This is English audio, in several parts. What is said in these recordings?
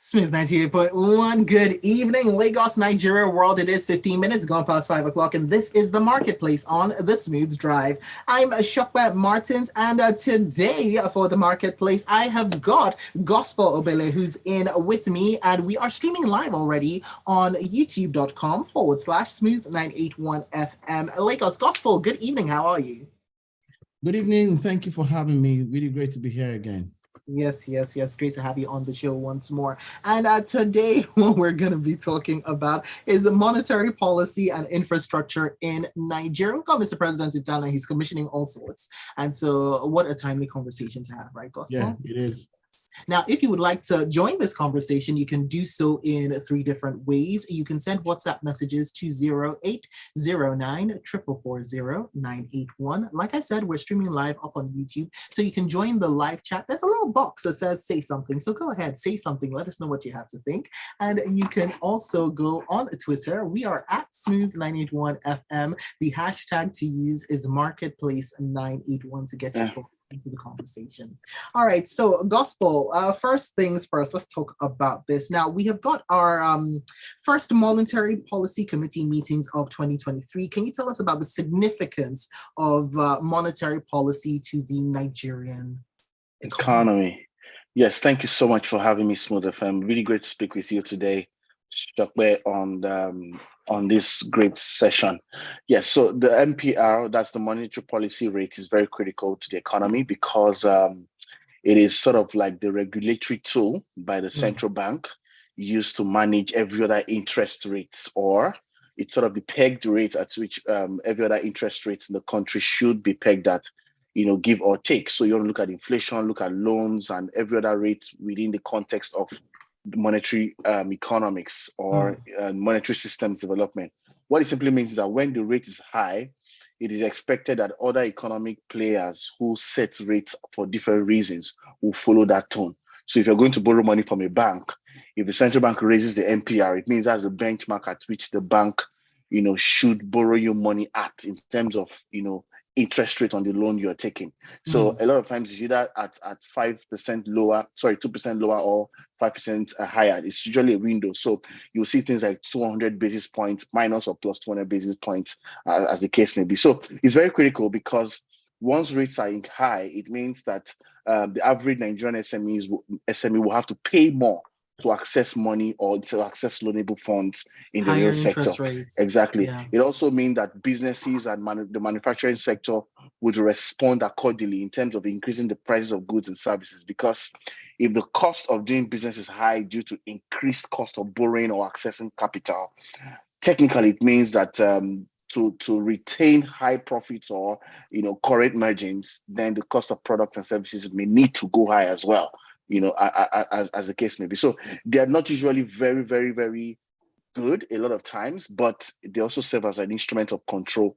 Smooth 98.1. Good evening, Lagos, Nigeria world. It is 15 minutes gone past 5 o'clock, and this is the marketplace on the Smooth Drive. I'm Sope Martins, and today for the marketplace, I have got Gospel Obele, who's in with me, and we are streaming live already on youtube.com/smooth981fm. Lagos Gospel, good evening. How are you? Good evening. Thank you for having me. Really great to be here again. Yes. Great to have you on the show once more. And today, what we're going to be talking about is monetary policy and infrastructure in Nigeria. We've got Mr. President Ujana. He's commissioning all sorts. And so what a timely conversation to have, right, Gospel? Yeah, it is. Now, if you would like to join this conversation, you can do so in 3 different ways. You can send WhatsApp messages to 0809-444-0981. Like I said, we're streaming live up on YouTube, so you can join the live chat. There's a little box that says say something. So go ahead, say something. Let us know what you have to think. And you can also go on Twitter. We are at Smooth981FM. The hashtag to use is Marketplace981 to get your phone into the conversation. All right, so Gospel, first things first, let's talk about this. Now, we have got our first monetary policy committee meetings of 2023. Can you tell us about the significance of monetary policy to the Nigerian economy? Yes, thank you so much for having me, Smooth FM. Really great to speak with you today, Sope, on this great session. Yes, so the MPR, that's the monetary policy rate, is very critical to the economy because it is sort of like the regulatory tool by the central bank used to manage every other interest rates, or it's sort of the pegged rate at which every other interest rate in the country should be pegged at, give or take. So you want to look at inflation, look at loans and every other rate within the context of monetary economics or monetary systems development. What it simply means is that when the rate is high, it is expected that other economic players who set rates for different reasons will follow that tone. So if you're going to borrow money from a bank, if the central bank raises the MPR, it means that's a benchmark at which the bank, should borrow you money at in terms of, interest rate on the loan you're taking. So a lot of times it's either at 5% lower, 2% lower or 5% higher. It's usually a window. So you'll see things like 200 basis points minus or plus 200 basis points as the case may be. So it's very critical once rates are high, it means that the average Nigerian SME will have to pay more to access money or to access loanable funds in the real sector. Rates. Exactly. Yeah. It also means that businesses and the manufacturing sector would respond accordingly in terms of increasing the prices of goods and services, because if the cost of doing business is high due to increased cost of borrowing or accessing capital, technically it means that to retain high profits or current margins, then the cost of products and services may need to go high as well. As the case may be. So they are not usually very, very, very good a lot of times, but they also serve as an instrument of control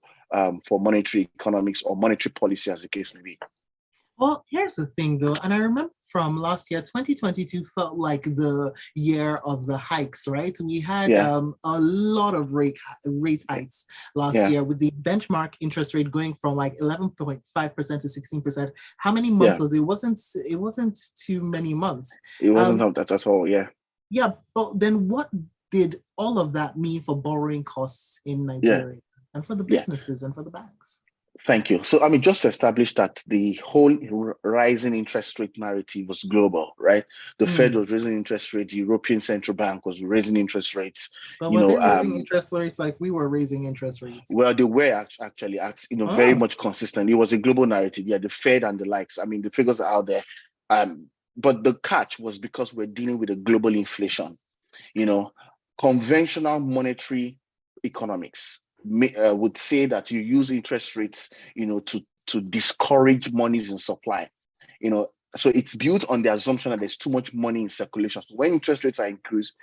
for monetary economics or monetary policy, as the case may be. Well, here's the thing, though, and I remember from last year, 2022 felt like the year of the hikes, right? We had a lot of rate hikes last year, with the benchmark interest rate going from like 11.5% to 16%. How many months was it? It wasn't too many months. It wasn't that at all, Yeah, but then what did all of that mean for borrowing costs in Nigeria and for the businesses and for the banks? Thank you. So, just to establish that the whole rising interest rate narrative was global, right? The Fed was raising interest rates, the European Central Bank was raising interest rates. But were they raising interest rates like we were raising interest rates? Well, they were actually, very much consistent. It was a global narrative. Yeah, the Fed and the likes. The figures are out there. But the catch was because we're dealing with a global inflation. Conventional monetary economics would say that you use interest rates, to discourage monies in supply. So it's built on the assumption that there's too much money in circulation. So when interest rates are increased,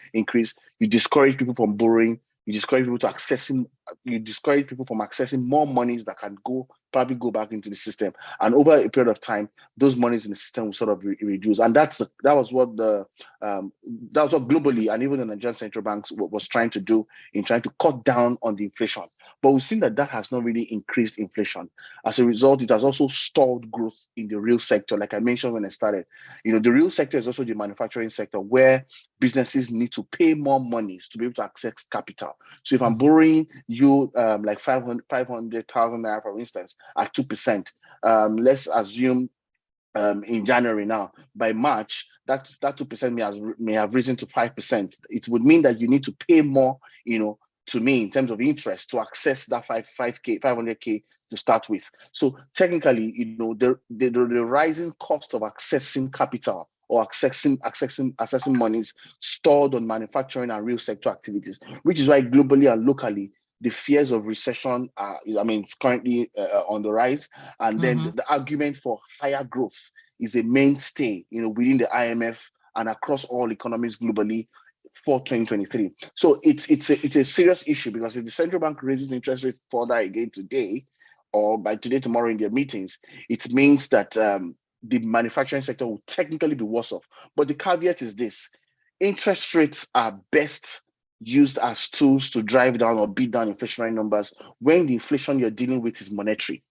you discourage people from borrowing. You discourage people from accessing more monies that can probably go back into the system. And over a period of time, those monies in the system will sort of reduce. And that was what globally and even the Nigerian central banks was trying to do in trying to cut down on the inflation. But we've seen that that has not really increased inflation. As a result, it has also stalled growth in the real sector. Like I mentioned when I started, the real sector is also the manufacturing sector, where businesses need to pay more monies to be able to access capital. So if I'm borrowing you like 500,000 naira, for instance, at 2%, let's assume in January now, by March, that 2% may have risen to 5%. It would mean that you need to pay more, to me in terms of interest to access that 500K to start with. So technically, the rising cost of accessing capital or accessing monies stored on manufacturing and real sector activities, which is why globally and locally the fears of recession it's currently on the rise. And then the argument for higher growth is a mainstay, within the IMF and across all economies globally for 2023. So it's a serious issue, because if the central bank raises interest rates further again today, or by today, tomorrow in their meetings, it means that the manufacturing sector will technically be worse off. But the caveat is this: interest rates are best used as tools to drive down or beat down inflationary numbers when the inflation you're dealing with is monetary.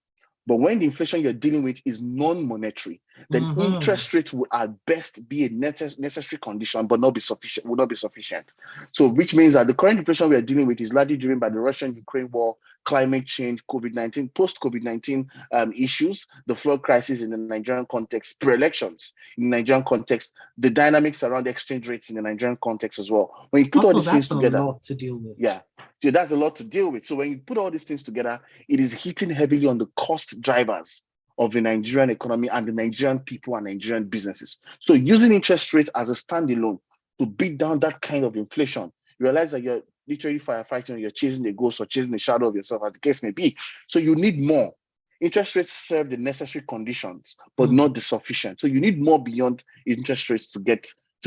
But when the inflation you're dealing with is non-monetary, then interest rates will at best be a necessary condition, but not be sufficient. Will not be sufficient. So, which means that the current inflation we are dealing with is largely driven by the Russian-Ukraine war, climate change, COVID-19, post-COVID-19 issues, the flood crisis in the Nigerian context, pre-elections in the Nigerian context, the dynamics around the exchange rates in the Nigerian context as well. When you put all these things together, a lot to deal with. Yeah, so that's a lot to deal with. So when you put all these things together, it is hitting heavily on the cost drivers of the Nigerian economy and the Nigerian people and Nigerian businesses. So using interest rates as a standalone to beat down that kind of inflation, you realize that you're literally firefighting, you're chasing a ghost or chasing the shadow of yourself, as the case may be. So you need more. Interest rates serve the necessary conditions, but not the sufficient. So you need more beyond interest rates to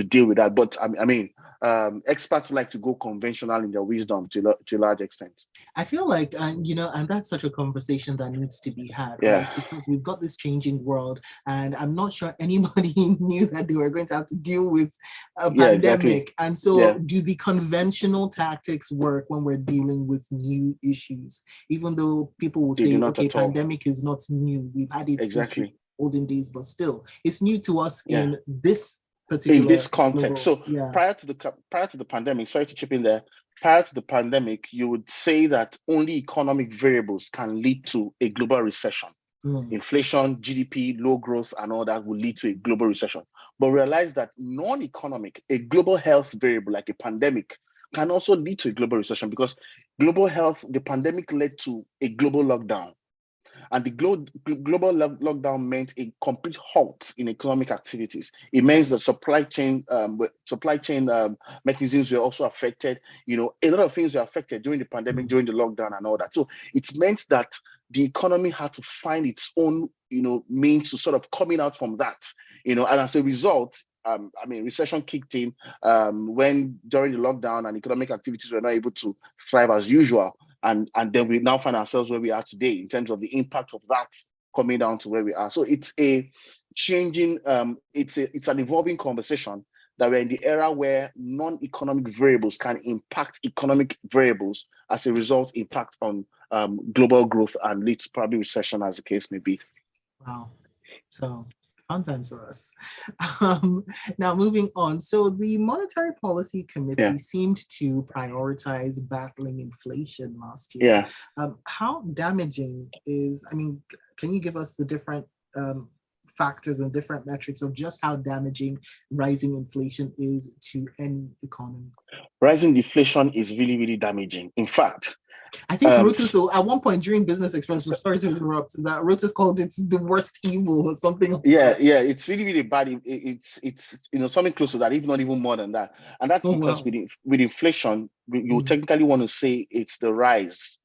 deal with that. But experts like to go conventional in their wisdom to a large extent. I feel like, and that's such a conversation that needs to be had, right? Because we've got this changing world, and I'm not sure anybody knew that they were going to have to deal with a pandemic. Exactly. And so do the conventional tactics work when we're dealing with new issues? Even though people will say, okay, pandemic is not new. We've had it since the olden days, but still, it's new to us in this context. So prior to the pandemic, sorry to chip in there, prior to the pandemic, you would say that only economic variables can lead to a global recession. Inflation, GDP, low growth, and all that will lead to a global recession. But realize that non-economic, a global health variable like a pandemic, can also lead to a global recession, because global health, the pandemic led to a global lockdown. And the global lockdown meant a complete halt in economic activities. It means that supply chain mechanisms were also affected. A lot of things were affected during the pandemic, during the lockdown and all that. So it meant that the economy had to find its own, means to sort of coming out from that, and as a result, recession kicked in when during the lockdown and economic activities were not able to thrive as usual. And then we now find ourselves where we are today in terms of the impact of that coming down to where we are. So it's a changing, it's an evolving conversation that we're in the era where non-economic variables can impact economic variables, as a result, impact on global growth and lead to probably recession, as the case may be. Wow. So fun times for us. Now, moving on. So the Monetary Policy Committee seemed to prioritize battling inflation last year. How damaging can you give us the different factors and different metrics of just how damaging rising inflation is to any economy? Rising inflation is really, really damaging. In fact, I think Reuters, at one point during Business Express, sorry to interrupt, that Reuters called it the worst evil or something like that. It's really, really bad. It's something close to that, if not even more than that. And that's because with inflation, you technically want to say it's the rise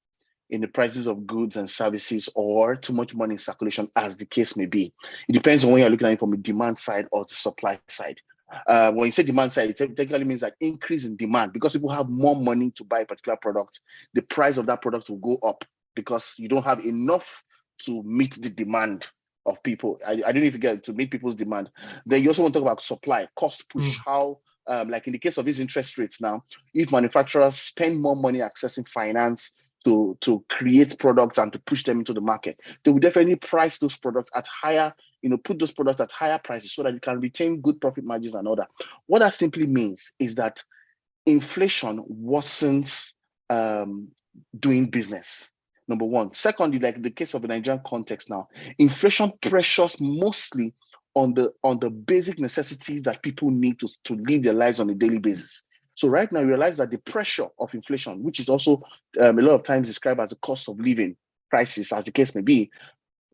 in the prices of goods and services, or too much money in circulation, as the case may be. It depends on when you're looking at it from a demand side or the supply side. When you say demand side, it technically means that increase in demand, because people have more money to buy a particular product. The price of that product will go up because you don't have enough to meet the demand of people. I don't know if you get to meet people's demand. Then you also want to talk about supply, cost push, how, like in the case of these interest rates now, if manufacturers spend more money accessing finance to create products and to push them into the market. They will definitely price those products at higher, put those products at higher prices so that you can retain good profit margins and all that. What that simply means is that inflation worsens doing business. Number one. Secondly, like the case of the Nigerian context now, inflation pressures mostly on the basic necessities that people need to live their lives on a daily basis. So right now, you realize that the pressure of inflation, which is also a lot of times described as the cost of living crisis, as the case may be,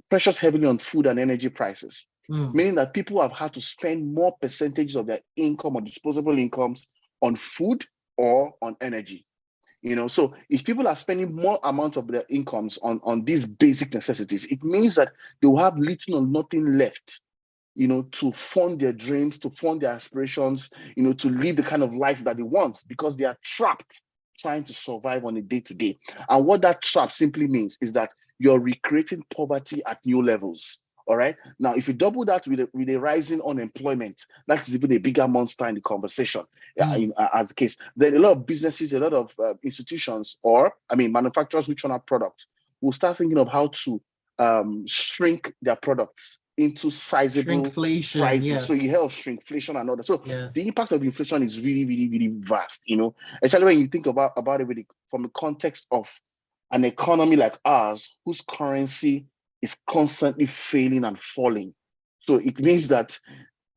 pressures heavily on food and energy prices, meaning that people have had to spend more percentages of their income or disposable incomes on food or on energy. So if people are spending more amount of their incomes on these basic necessities, it means that they will have little or nothing left, to fund their dreams, to fund their aspirations, to live the kind of life that they want, because they are trapped trying to survive on a day-to-day. And what that trap simply means is that you're recreating poverty at new levels. All right. Now, if you double that with a rising unemployment, that's even a bigger monster in the conversation. As a case, then a lot of businesses, a lot of institutions, manufacturers which own products, will start thinking of how to shrink their products into sizable shrinkflation, prices. yes. So you have shrinkflation and all that. So yes. The impact of inflation is really, really, really vast. Especially when you think about it from the context of an economy like ours, whose currency is constantly failing and falling. So it means that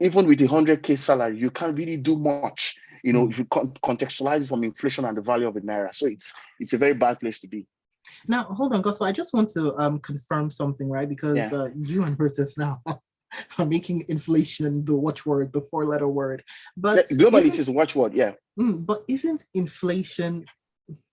even with a 100K salary, you can't really do much, if you contextualize it from inflation and the value of the naira. So it's a very bad place to be. Now, hold on, Gospel. I just want to confirm something, right? Because you and Bertus now are making inflation the watchword, the four-letter word. But globally, it is a watchword, yeah. But isn't inflation,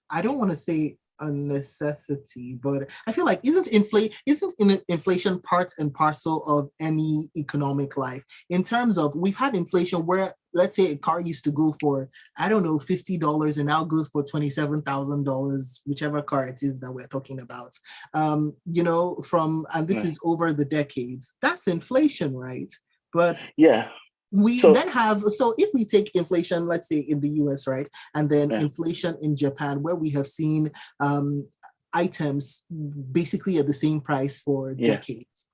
I don't want to say a necessity, but I feel like isn't inflation part and parcel of any economic life? In terms of, we've had inflation where, let's say, a car used to go for, I don't know, $50 and now goes for $27,000, whichever car it is that we're talking about. And this is over the decades. That's inflation, right? But yeah. Then have, so if we take inflation, let's say in the US, right? And then inflation in Japan, where we have seen items basically at the same price for decades.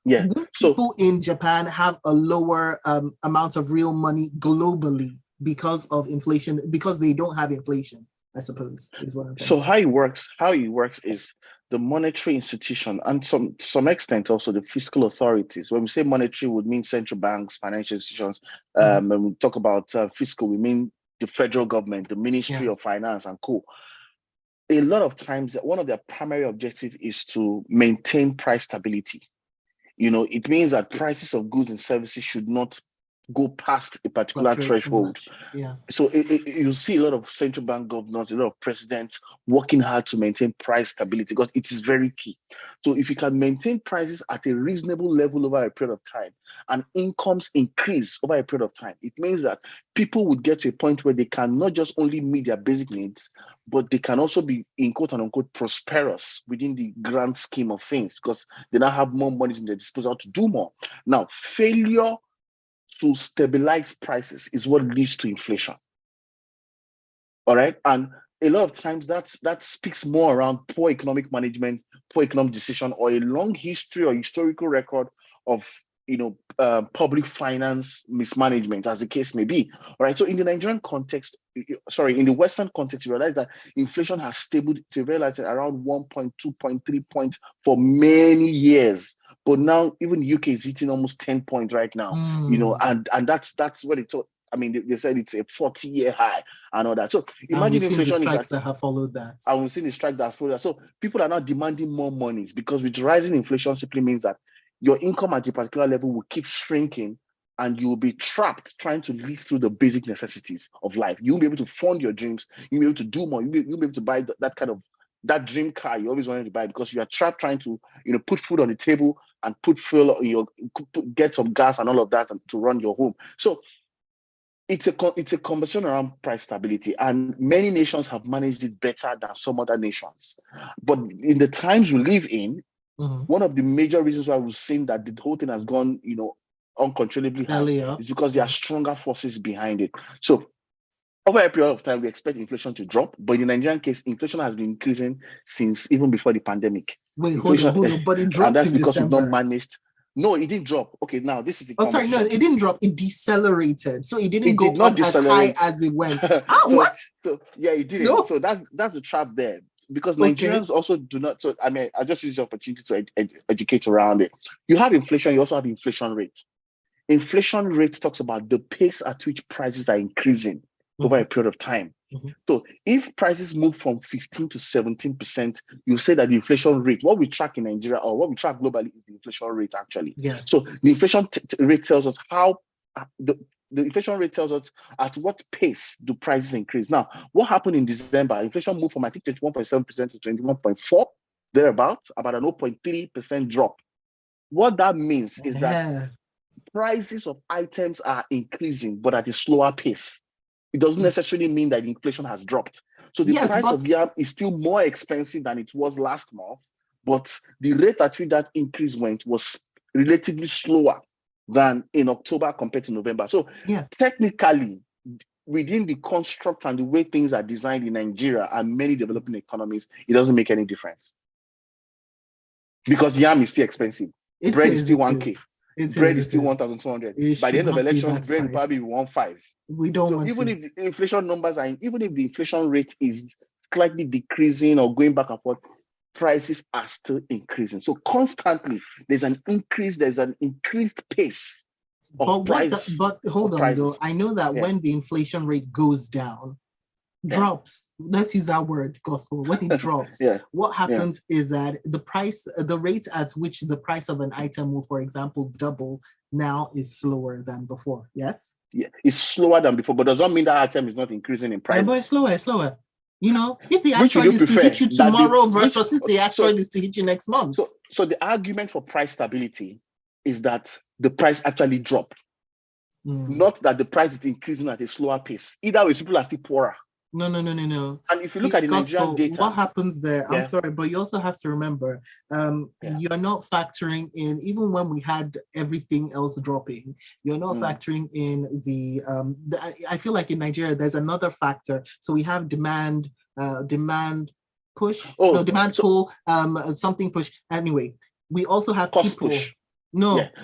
Yeah. Will people in Japan have a lower amount of real money globally because of inflation, because they don't have inflation, I suppose, is what I'm trying to say. So how it works is the monetary institution, and to some extent also the fiscal authorities. When we say monetary, would mean central banks, financial institutions. When we talk about fiscal, we mean the federal government, the Ministry of Finance and co. A lot of times, one of their primary objectives is to maintain price stability. It means that prices of goods and services should not go past a particular threshold. Yeah. So you see a lot of central bank governors, a lot of presidents working hard to maintain price stability because it is very key. So if you can maintain prices at a reasonable level over a period of time and incomes increase over a period of time, it means that people would get to a point where they can not just only meet their basic needs, but they can also be, in quote and unquote, prosperous within the grand scheme of things because they now have more money in their disposal to do more. Now, failure to stabilize prices is what leads to inflation. All right. And a lot of times that speaks more around poor economic management, poor economic decision, or a long history or historical record of public finance mismanagement, as the case may be. All right. So in the Nigerian context, in the Western context, you realize that inflation has stabilized to around 1.2, 0.3 points for many years. But now even the UK is hitting almost 10 points right now, and that's what it's. I mean, they said it's a 40-year high and all that. So imagine inflation the strikes that have followed that. And we've seen the strike that's followed that. So people are now demanding more monies because with rising inflation simply means that your income at a particular level will keep shrinking and you will be trapped trying to live through the basic necessities of life. You won't be able to fund your dreams. You'll be able to do more. You'll be able to buy that dream car you always wanted to buy because you are trapped trying to, put food on the table and put fuel on get some gas and all of that and to run your home. So it's a conversation around price stability, and many nations have managed it better than some other nations. But in the times we live in, one of the major reasons why we've seen that the whole thing has gone, uncontrollably high is because there are stronger forces behind it. So over a period of time, we expect inflation to drop, but in the Nigerian case, inflation has been increasing since even before the pandemic. Wait, Inflation, hold on, but it and dropped that's in because we've not December. managed. No, it didn't drop. Okay, now this is the Oh, sorry, no, conversation. it didn't drop. It decelerated, so it didn't It go did not up as high decelerate. as it went. So, What? yeah, it didn't. No. So that's a trap there, because Okay. Nigerians also do not. So I mean, I just use the opportunity to educate around it. You have inflation. You also have inflation rate. Inflation rate talks about the pace at which prices are increasing over a period of time. So if prices move from 15 to 17%, you say that the inflation rate, what we track in Nigeria or what we track globally, is the inflation rate actually. Yes. So the inflation rate tells us how the inflation rate tells us at what pace do prices increase. Now, what happened in December? Inflation moved from, I think, 21.7% to 21.4%, thereabouts, about a 0.3% drop. What that means is that prices of items are increasing, but at a slower pace. It doesn't necessarily mean that inflation has dropped. So the price of yam is still more expensive than it was last month, but the rate at which that increase went was relatively slower than in October compared to November. So technically, within the construct and the way things are designed in Nigeria and many developing economies, it doesn't make any difference. Because yam is still expensive. Bread is still 1K. Bread is still 1,200. By the end of elections, bread will probably be 1.5. We don't want even if the inflation numbers are, even if the inflation rate is slightly decreasing or going back and forth, prices are still increasing. So constantly, there's an increased pace of price. But hold on, though. I know that when the inflation rate goes down, drops, let's use that word, Gospel, when it drops, what happens is that the rate at which the price of an item will, for example, double now is slower than before. Yes? Yeah, it's slower than before, but does not mean that item is not increasing in price. But it's slower. You know, if the asteroid is to hit you tomorrow versus if the asteroid is to hit you next month. So the argument for price stability is that the price actually dropped, not that the price is increasing at a slower pace. Either way, people are still poorer. No. And if you look at the Nigerian data, what happens there? I'm sorry, but you also have to remember, you're not factoring in, even when we had everything else dropping, you're not factoring in the I feel like in Nigeria, there's another factor. So we have demand push, pull, something push. Anyway, we also have cost people. Push.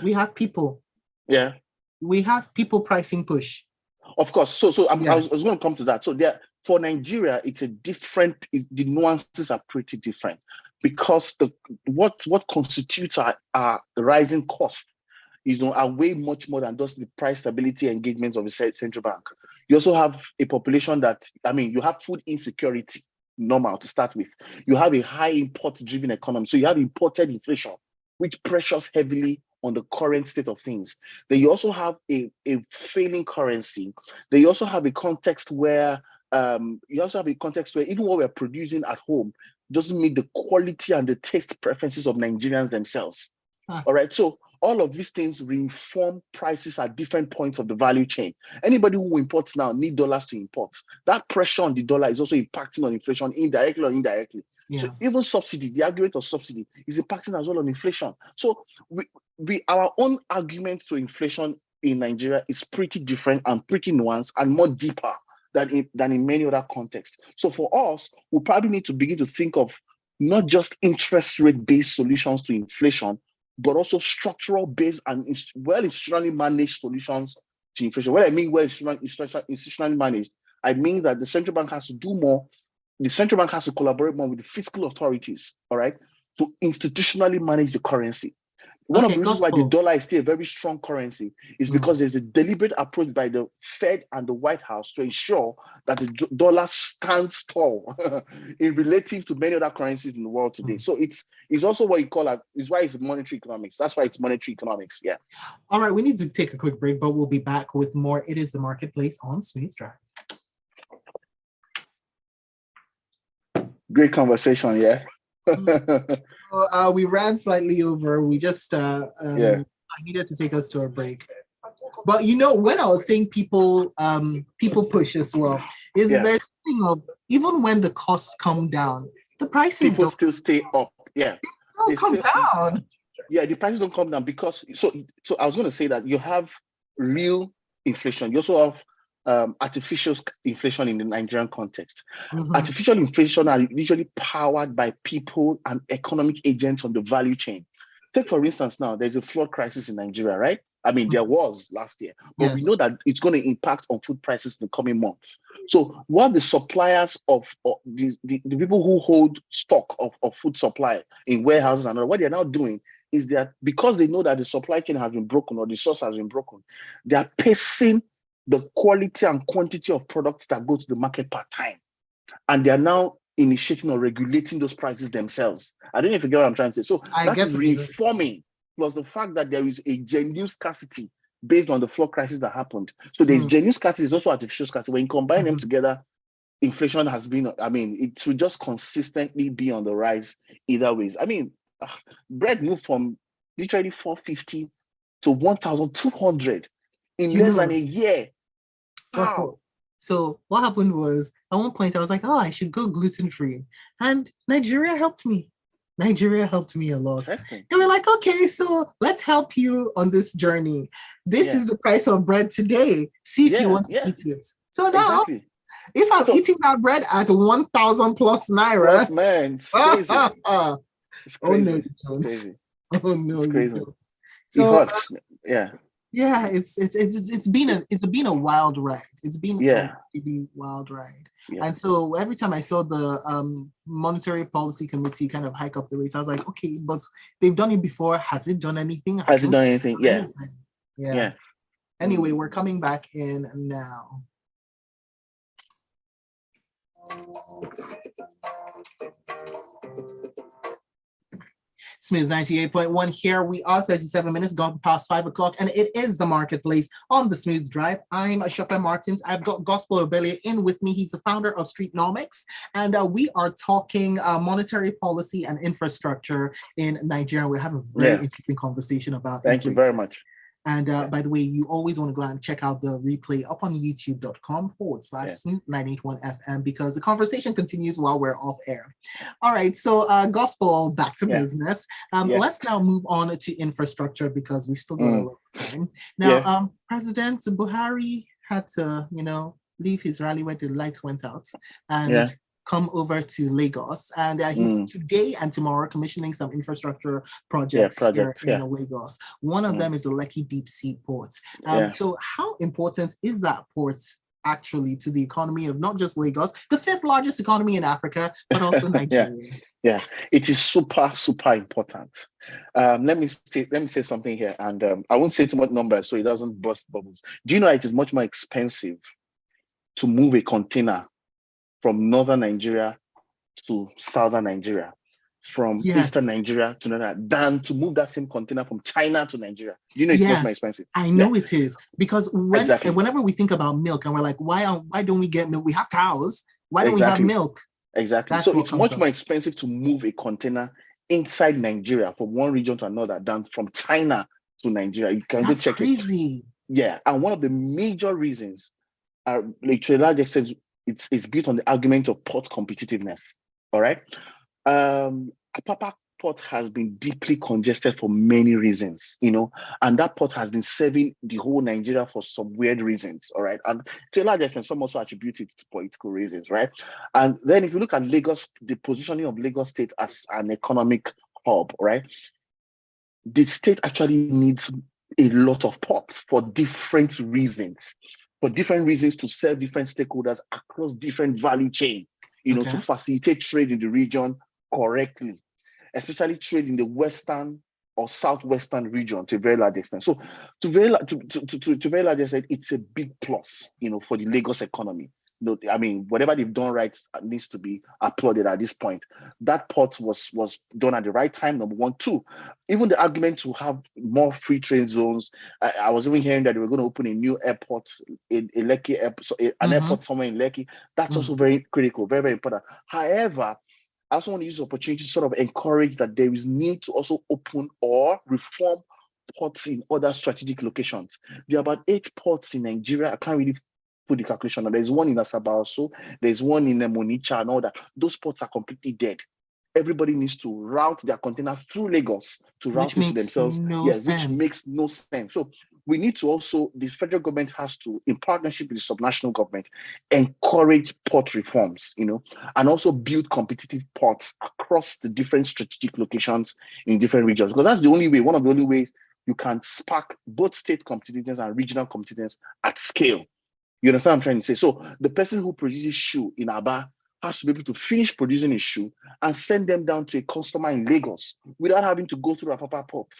We have people. Yeah. We have people pricing push. Of course. So I was going to come to that. So for Nigeria, it's a different. The nuances are pretty different, because what constitutes our rising cost are way much more than just the price stability engagement of the central bank. You also have a population you have food insecurity, normal to start with. You have a high import-driven economy, so you have imported inflation, which pressures heavily on the current state of things. Then you also have a failing currency. Then you also have a context where even what we're producing at home doesn't meet the quality and the taste preferences of Nigerians themselves. All right. So all of these things reinform prices at different points of the value chain. Anybody who imports now need dollars to import. That pressure on the dollar is also impacting on inflation indirectly or indirectly. Yeah. So even subsidy, the argument of subsidy is impacting as well on inflation. So our own argument to inflation in Nigeria is pretty different and pretty nuanced and more deeper than in many other contexts. So for us, we probably need to begin to think of not just interest rate-based solutions to inflation, but also structural-based and institutionally managed solutions to inflation. What I mean institutionally managed, I mean that the central bank has to do more. The central bank has to collaborate more with the fiscal authorities, all right, to institutionally manage the currency. One of the reasons why the dollar is still a very strong currency is because there's a deliberate approach by the Fed and the White House to ensure that the dollar stands tall in relative to many other currencies in the world today. So it's also what you call is why it's monetary economics. That's why it's monetary economics. Yeah. All right, we need to take a quick break, but we'll be back with more. It is the Marketplace on Smooth Drive. Great conversation, yeah. We ran slightly over. We just I needed to take us to a break. But when I was saying people push as well, there's something of, even when the costs come down, the prices people still stay up. Yeah. They don't come down. Yeah, the prices don't come down because so I was going to say that you have real inflation. You also have artificial inflation in the Nigerian context. Mhm. Artificial inflation are usually powered by people and economic agents on the value chain. Take, for instance, now there's a flood crisis in Nigeria, right? I mean, there was last year, but we Yes. know that it's going to impact on food prices in the coming months. So what the suppliers of the people who hold stock of food supply in warehouses and all, what they're now doing is that because they know that the supply chain has been broken or the source has been broken, they are pacing the quality and quantity of products that go to the market per time. And they are now initiating or regulating those prices themselves. I don't know if you get what I'm trying to say. So that is reforming, plus the fact that there is a genuine scarcity based on the flood crisis that happened. So there's genuine scarcity, there's also artificial scarcity. When you combine them together, inflation has been, I mean, it should just consistently be on the rise either ways. I mean, bread moved from literally 450 to 1,200 in less than a year. Wow. So what happened was, at one point I was like, oh, I should go gluten-free. And Nigeria helped me. Nigeria helped me a lot. They were like, okay, so let's help you on this journey. This is the price of bread today. See if you want to eat it. So now, if I'm eating that bread at 1,000 plus naira, man, it's crazy. It's crazy. Oh no, it's crazy. Oh no, it's crazy. So, it hurts. Yeah, it's been a wild ride. It's been a really wild ride. And so every time I saw the monetary policy committee kind of hike up the rates, I was like, okay, but they've done it before. Has it done anything? Has it done anything? Yeah. Anyway, we're coming back in now. Smooth 98.1 here. We are 37 minutes gone past 5 o'clock, and it is the marketplace on the Smooth Drive. I'm Sope Martins. I've got Gospel Obele in with me. He's the founder of Streetnomics, and we are talking monetary policy and infrastructure in Nigeria. We're having a very interesting conversation about Thank you very much. And by the way, you always want to go and check out the replay up on youtube.com/Smooth981FM because the conversation continues while we're off air. All right, so Gospel, back to business. Let's now move on to infrastructure because we still got a lot of time. Now, President Buhari had to, leave his rally where the lights went out and come over to Lagos, and he's today and tomorrow commissioning some infrastructure projects here in Lagos. One of them is the Lekki Deep Sea Port. So how important is that port actually to the economy of not just Lagos, the 5th largest economy in Africa, but also Nigeria? It is super, super important. Let me say something here, and I won't say too much numbers so it doesn't burst bubbles. Do you know it is much more expensive to move a container from northern Nigeria to southern Nigeria, from eastern Nigeria to northern, than to move that same container from China to Nigeria? You know it's much more expensive. I know it is, because whenever we think about milk and we're like, why don't we get milk? We have cows. Why don't we have milk? Exactly. So it's much more expensive to move a container inside Nigeria from one region to another than from China to Nigeria. You can go check crazy. it. And one of the major reasons are, like, to a large extent, it's built on the argument of port competitiveness. All right. Apapa Port has been deeply congested for many reasons, and that port has been serving the whole Nigeria for some weird reasons. All right. And to a large extent, some also attribute it to political reasons, right? And then if you look at Lagos, the positioning of Lagos State as an economic hub, right? The state actually needs a lot of ports for different reasons. To serve different stakeholders across different value chain, to facilitate trade in the region correctly, especially trade in the western or southwestern region to a very large extent. So to very large extent, it's a big plus, for the Lagos economy. I mean, whatever they've done right needs to be applauded at this point. That port was done at the right time, number one. Two, even the argument to have more free trade zones. I was even hearing that they were going to open a new airport in Lekki, an airport somewhere in Lekki. That's also very critical, very, very important. However, I also want to use the opportunity to sort of encourage that there is need to also open or reform ports in other strategic locations. There are about 8 ports in Nigeria. I can't really put the calculation on. There's one in Asaba also, there's one in Monicha and all that. Those ports are completely dead. Everybody needs to route their containers through Lagos to route it to themselves. Which makes no sense. Which makes no sense. So we need to also, the federal government has to, in partnership with the subnational government, encourage port reforms, and also build competitive ports across the different strategic locations in different regions. Because that's the only way, one of the only ways you can spark both state competitiveness and regional competitiveness at scale. You understand what I'm trying to say? So the person who produces shoe in Aba has to be able to finish producing a shoe and send them down to a customer in Lagos without having to go through a proper port.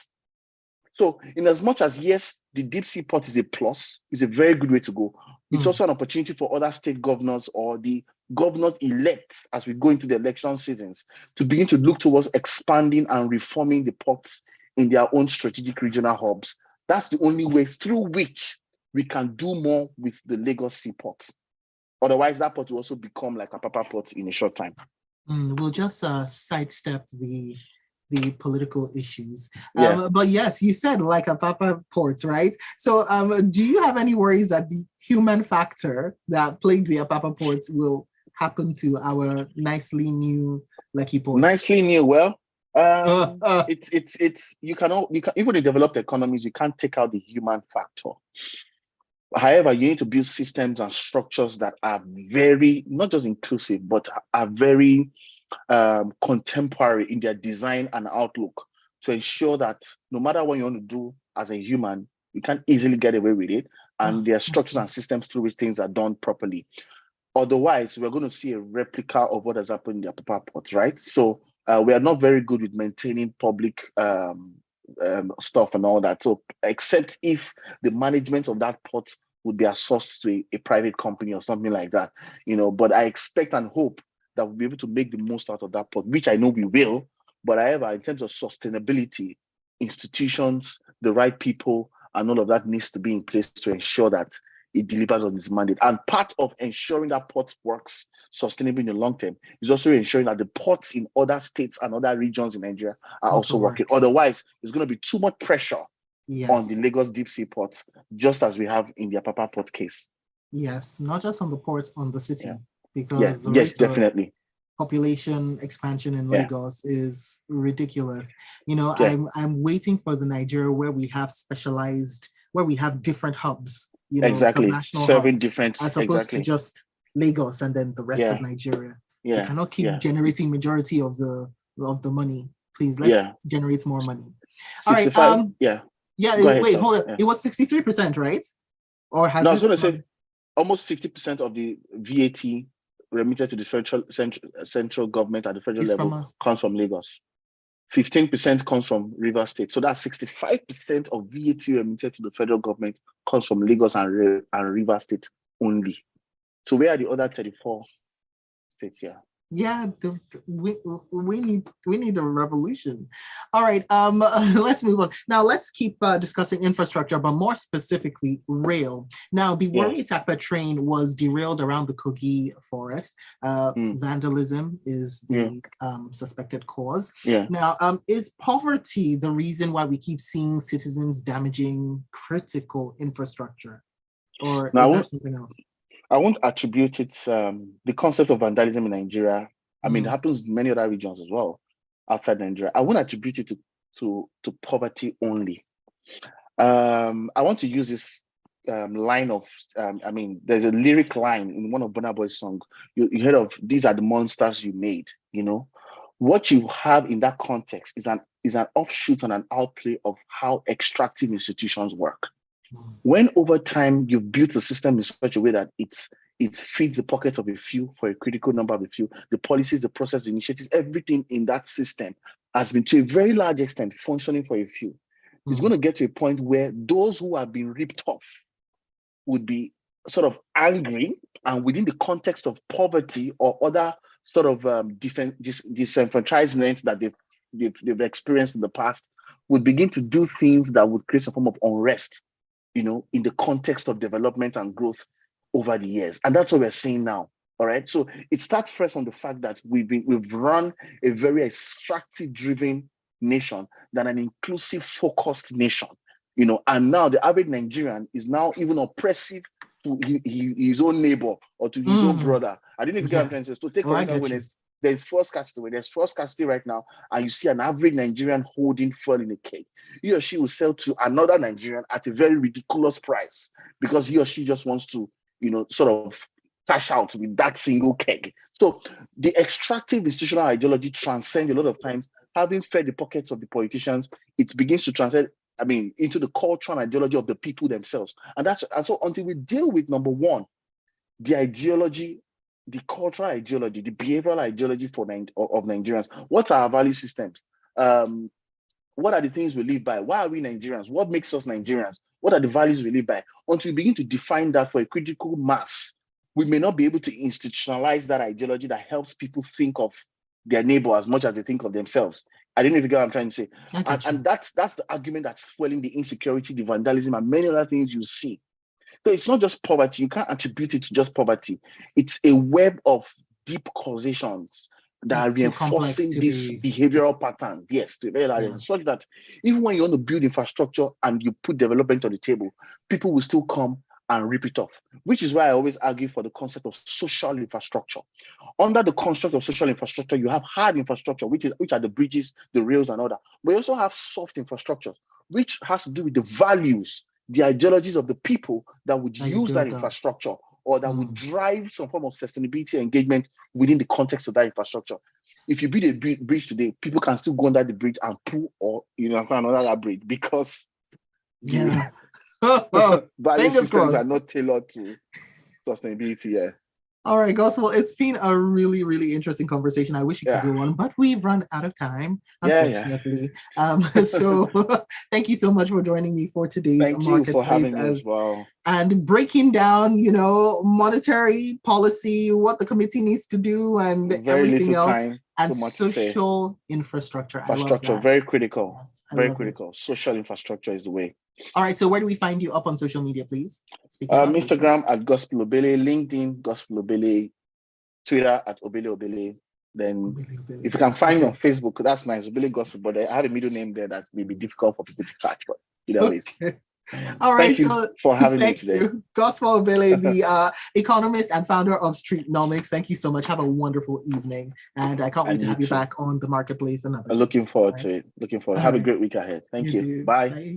So in as much as, yes, the deep sea port is a plus, it's a very good way to go. It's also an opportunity for other state governors or the governors-elect, as we go into the election seasons, to begin to look towards expanding and reforming the ports in their own strategic regional hubs. That's the only way through which we can do more with the Lagos seaport. Otherwise, that port will also become like a Papa port in a short time. We'll just sidestep the political issues. Yeah. But yes, you said like a Papa ports, right? So do you have any worries that the human factor that plagued the Papa ports will happen to our nicely new Lekki ports? Nicely new, well, it's you can even in developed economies, you can't take out the human factor. However, you need to build systems and structures that are very, not just inclusive, but are very contemporary in their design and outlook to ensure that no matter what you want to do as a human, you can't easily get away with it. And there are structures and systems through which things are done properly. Otherwise, we're going to see a replica of what has happened in the Papa ports, right? So we are not very good with maintaining public stuff and all that. So except if the management of that port would be outsourced to a private company or something like that, but I expect and hope that we'll be able to make the most out of that port, which I know we will. But however, in terms of sustainability, institutions, the right people, and all of that needs to be in place to ensure that it delivers on its mandate. And part of ensuring that port works sustainably in the long term is also ensuring that the ports in other states and other regions in Nigeria are also working. Otherwise, there's going to be too much pressure on the Lagos deep sea ports, just as we have in the Apapa port case. Yes, not just on the ports, on the city, because the rate definitely. Population expansion in Lagos is ridiculous. I'm waiting for the Nigeria where we have different hubs. Exactly, serving hubs, different, as opposed to just Lagos and then the rest of Nigeria. We cannot keep generating majority of the money. Please, let's generate more money. 65, all right. Wait, hold on. It was 63%, right? Or has I was going to say almost 50% of the VAT remitted to the central government at the federal level comes from Lagos. 15% comes from Rivers State. So that's 65% of VAT remitted to the federal government comes from Lagos and Rivers State only. So where are the other 34 states here? Yeah, we need a revolution. All right, let's move on. Now let's keep discussing infrastructure, but more specifically rail. Now the Warri Itakpe train was derailed around the Kogi forest. Vandalism is the suspected cause. Now, is poverty the reason why we keep seeing citizens damaging critical infrastructure, or is there something else? I won't attribute it, the concept of vandalism in Nigeria. I mean, it happens in many other regions as well outside Nigeria. I won't attribute it to poverty only. I want to use this line of, there's a lyric line in one of Burna Boy's songs. You heard of, these are the monsters you made, What you have in that context is an offshoot and an outplay of how extractive institutions work. When over time you've built a system in such a way that it feeds the pocket of a few for a critical number of a few, the policies, the process, the initiatives, everything in that system has been to a very large extent functioning for a few. It's going to get to a point where those who have been ripped off would be sort of angry, and within the context of poverty or other sort of disenfranchisement that they've experienced in the past, would begin to do things that would create a form of unrest, in the context of development and growth over the years. And that's what we're seeing now. All right. So it starts first from the fact that we've run a very extractive driven nation than an inclusive focused nation, and now the average Nigerian is now even oppressive to his own neighbor or to his own brother. I didn't even get a chance to take for example, when there's fuel scarcity. Where there's fuel scarcity right now, and you see an average Nigerian holding fuel in a keg, he or she will sell to another Nigerian at a very ridiculous price because he or she just wants to, sort of cash out with that single keg. So the extractive institutional ideology transcends a lot of times, having fed the pockets of the politicians, it begins to transcend, into the culture and ideology of the people themselves. And so until we deal with number one, the ideology, the cultural ideology, the behavioral ideology of Nigerians, what are our value systems? What are the things we live by? Why are we Nigerians? What makes us Nigerians? What are the values we live by? Until we begin to define that for a critical mass, we may not be able to institutionalize that ideology that helps people think of their neighbor as much as they think of themselves. I don't know if you get what I'm trying to say. And that's the argument that's fueling the insecurity, the vandalism, and many other things you see. So it's not just poverty. You can't attribute it to just poverty. It's a web of deep causations that are reinforcing these behavioral patterns. Yes, to very large extent, such that even when you want to build infrastructure and you put development on the table, people will still come and rip it off, which is why I always argue for the concept of social infrastructure. Under the construct of social infrastructure, you have hard infrastructure, which are the bridges, the rails, and all that. But you also have soft infrastructure, which has to do with the values, the ideologies of the people that would use that infrastructure, or that would drive some form of sustainability engagement within the context of that infrastructure. If you build a bridge today, people can still go under the bridge and pull or another bridge because value systems are not tailored to sustainability. Yeah. All right, Gospel, it's been a really, really interesting conversation. I wish it could go on, but we've run out of time, unfortunately. So thank you so much for joining me for today's Marketplace. Thank you for having me as well. And breaking down, monetary policy, what the committee needs to do, and everything else. And social infrastructure. Infrastructure, very critical. Yes, very critical. Social infrastructure is the way. All right, so where do we find you up on social media, please? Instagram at Gospel Obele, LinkedIn Gospel Obele, Twitter at Obele Obele. Then if you can find me on Facebook, that's nice, Obele Gospel, but I have a middle name there that may be difficult for people to catch, but either ways. All right, thank you for having me today. Gospel Obele, the economist and founder of Streetnomics. Thank you so much. Have a wonderful evening. And I can't wait to have you back on the Marketplace. Looking forward to it. Have a great week ahead. Thank you. Bye.